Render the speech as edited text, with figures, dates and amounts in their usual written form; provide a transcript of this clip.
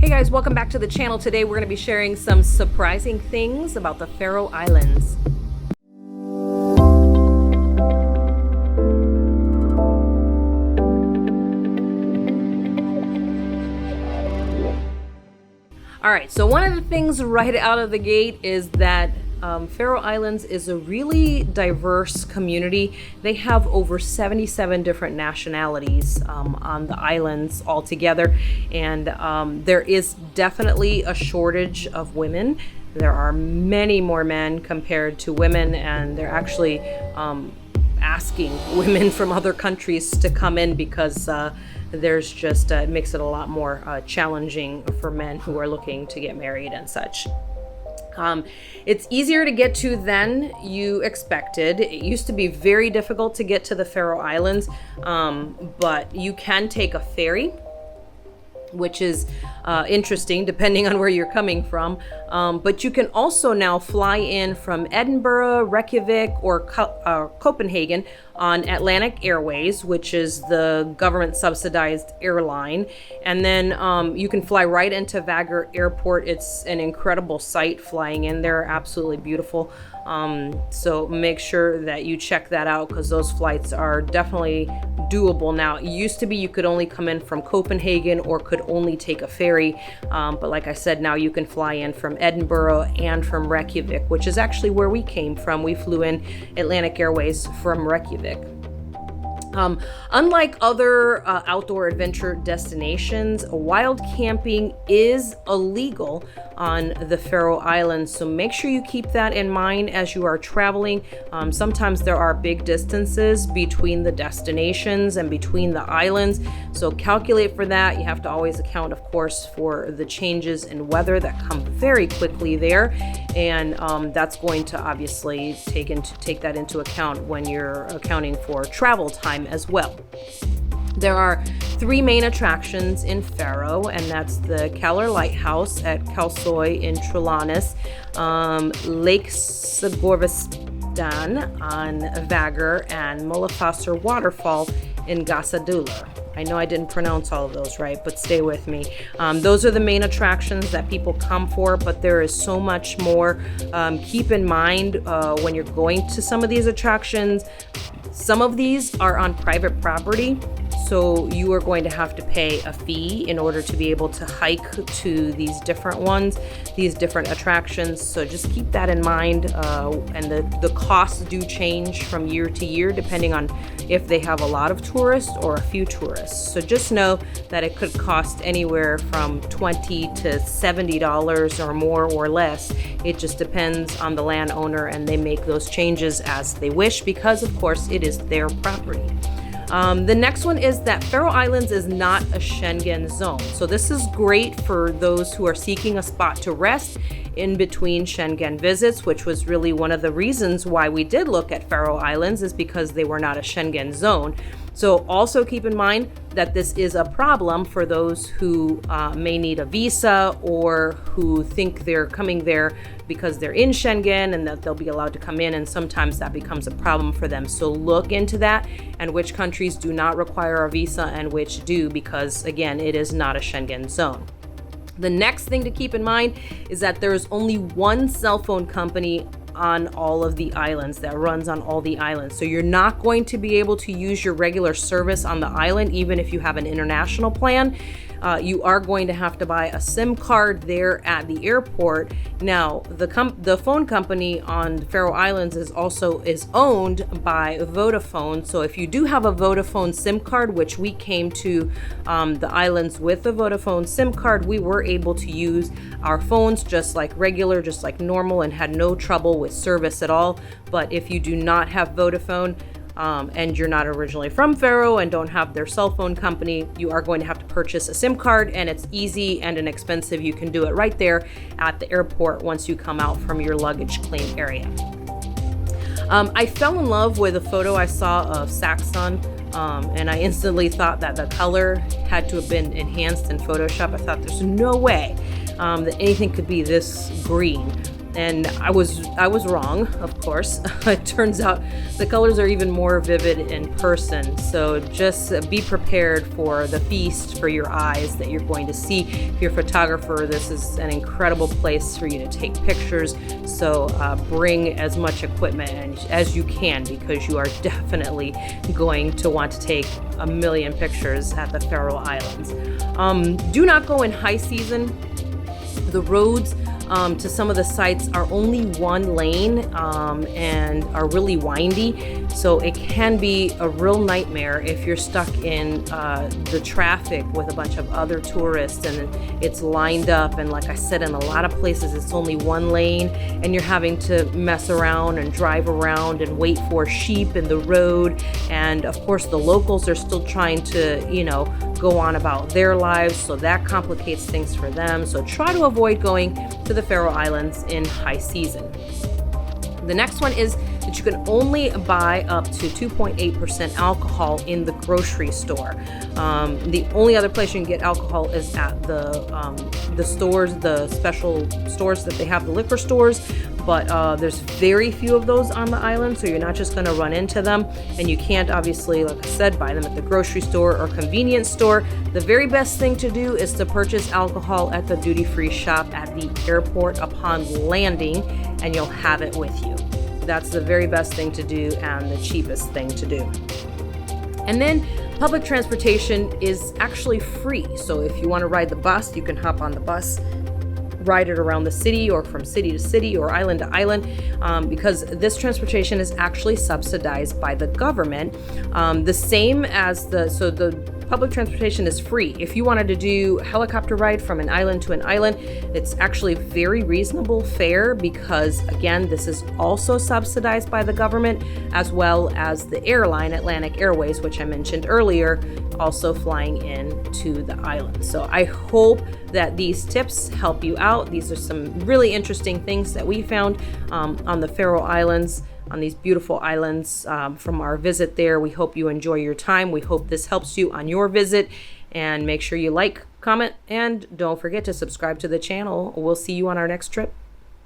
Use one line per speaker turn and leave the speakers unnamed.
Hey guys, welcome back to the channel. Today we're going to be sharing some surprising things about the Faroe Islands. Alright, so one of the things right out of the gate is that Faroe Islands is a really diverse community. They have over 77 different nationalities on the islands altogether, and there is definitely a shortage of women. There are many more men compared to women, and they're actually asking women from other countries to come in because there's just it makes it a lot more challenging for men who are looking to get married and such. It's easier to get to than you expected. It used to be very difficult to get to the Faroe Islands, but you can take a ferry, which is interesting depending on where you're coming from. But you can also now fly in from Edinburgh, Reykjavic, or Copenhagen on Atlantic Airways, which is the government subsidized airline. And then you can fly right into Vagar Airport. It's an incredible sight flying in there, absolutely beautiful. So make sure that you check that out because those flights are definitely doable now. It used to be you could only come in from Copenhagen or could only take a ferry, but like I said, now you can fly in from Edinburgh and from Reykjavik, which is actually where we came from. We flew in Atlantic Airways from Reykjavik. Unlike other outdoor adventure destinations, wild camping is illegal on the Faroe Islands, so make sure you keep that in mind as you are traveling. Sometimes there are big distances between the destinations and between the islands, so calculate for that. You have to always account, of course, for the changes in weather that come very quickly there, and that's going to obviously take that into account when you're accounting for travel time as well. There are 3 main attractions in Faroe, and that's the Kjalar Lighthouse at Kalsoy in Trolanes, Lake Sigurðardalur on Vagar, and Møllfossur Waterfall in Gásadalur. I know I didn't pronounce all of those right, but stay with me. Those are the main attractions that people come for, but there is so much more. Keep in mind when you're going to some of these attractions, some of these are on private property, so you are going to have to pay a fee in order to be able to hike to these different ones, these different attractions. So just keep that in mind, and the costs do change from year to year depending on if they have a lot of tourists or a few tourists. So just know that it could cost anywhere from $20 to $70 or more or less. It just depends on the landowner, and they make those changes as they wish because, of course, it is their property. The next one is that Faroe Islands is not a Schengen zone. So this is great for those who are seeking a spot to rest in between Schengen visits, which was really one of the reasons why we did look at Faroe Islands, is because they were not a Schengen zone. So also keep in mind that this is a problem for those who may need a visa or who think they're coming there because they're in Schengen and that they'll be allowed to come in, and sometimes that becomes a problem for them. So look into that and which countries do not require a visa and which do, because again, it is not a Schengen zone. The next thing to keep in mind is that there is only one cell phone company on all of the islands that runs on all the islands. So you're not going to be able to use your regular service on the island, even if you have an international plan. You are going to have to buy a SIM card there at the airport. Now, the phone company on the Faroe Islands is owned by Vodafone. So if you do have a Vodafone SIM card, which we came to the islands with a Vodafone SIM card, we were able to use our phones just like normal, and had no trouble with service at all. But if you do not have Vodafone, and you're not originally from Faroe and don't have their cell phone company, you are going to have to purchase a SIM card, and it's easy and inexpensive. You can do it right there at the airport once you come out from your luggage claim area. I fell in love with a photo I saw of Saxon, and I instantly thought that the color had to have been enhanced in Photoshop. I thought there's no way that anything could be this green. And I was wrong, of course. It turns out the colors are even more vivid in person. So just be prepared for the feast for your eyes that you're going to see. If you're a photographer, this is an incredible place for you to take pictures. So bring as much equipment as you can, because you are definitely going to want to take a million pictures at the Faroe Islands. Do not go in high season. The roads to some of the sites are only one lane and are really windy, so it can be a real nightmare if you're stuck in the traffic with a bunch of other tourists and it's lined up, and like I said, in a lot of places it's only one lane and you're having to mess around and drive around and wait for sheep in the road. And of course the locals are still trying to, you know, go on about their lives, so that complicates things for them. So try to avoid going to the Faroe Islands in high season. The next one is that you can only buy up to 2.8% alcohol in the grocery store. The only other place you can get alcohol is at the stores, the special stores that they have, the liquor stores. But there's very few of those on the island, so you're not just going to run into them. And you can't, obviously, like I said, buy them at the grocery store or convenience store. The very best thing to do is to purchase alcohol at the duty-free shop at the airport upon landing, and you'll have it with you. That's the very best thing to do and the cheapest thing to do. And then public transportation is actually free. So if you want to ride the bus, you can hop on the bus, ride it around the city or from city to city or island to island, because this transportation is actually subsidized by the government. The same as the public transportation is free. If you wanted to do helicopter ride from an island to an island, it's actually very reasonable fare, because again, this is also subsidized by the government, as well as the airline Atlantic Airways, which I mentioned earlier, also flying in to the island. So I hope that these tips help you out. These are some really interesting things that we found on the Faroe Islands, on these beautiful islands from our visit there. We hope you enjoy your time. We hope this helps you on your visit, and make sure you like, comment, and don't forget to subscribe to the channel. We'll see you on our next trip.